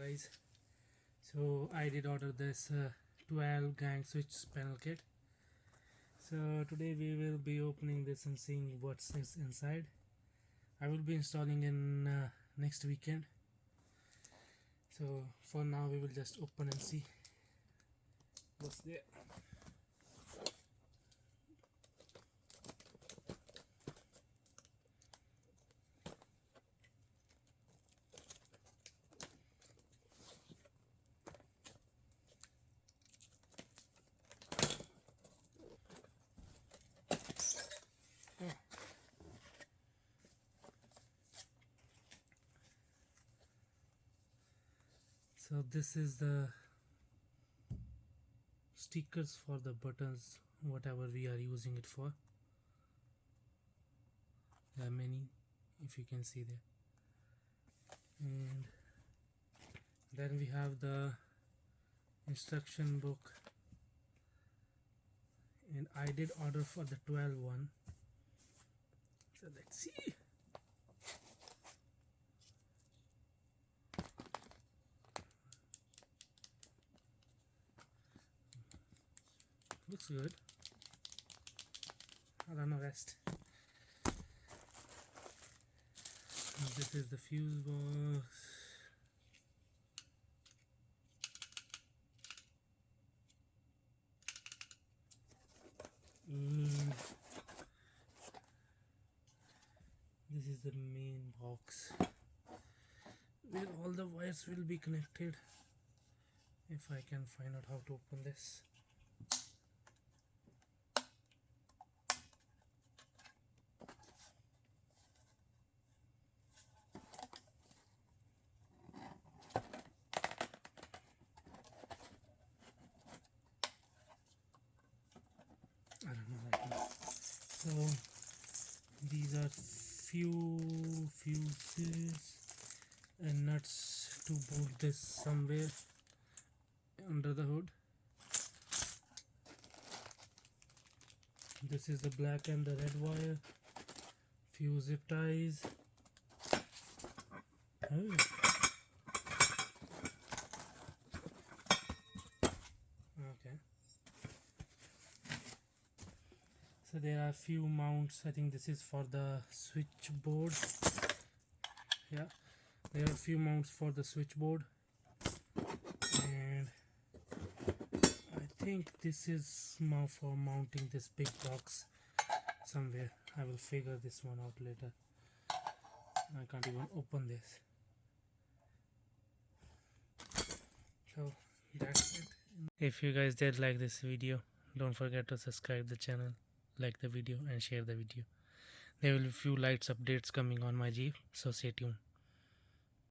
guys, so I did order this 12 gang switch panel kit. So today we will be opening this and seeing what's inside. I will be installing in next weekend, so for now we will just open and see what's there. So this is the stickers for the buttons, whatever we are using it for. There are many, if you can see there. And then we have the instruction book, and I did order for the 12 one. So let's see. Looks good. I don't know rest. This is the fuse box. And this is the main box where all the wires will be connected. If I can find out how to open this. I don't know right now. So these are few fuses and nuts to boot this somewhere under the hood. This is the black and the red wire. Few zip ties. Oh. Okay. So there are few mounts. I think this is for the switchboard. Yeah, there are a few mounts for the switchboard, and I think this is for mounting this big box somewhere. I will figure this one out later. I can't even open this. So that's it. If you guys did like this video, don't forget to subscribe the channel, like the video and share the video. There will be few lights updates coming on my Jeep, so stay tuned.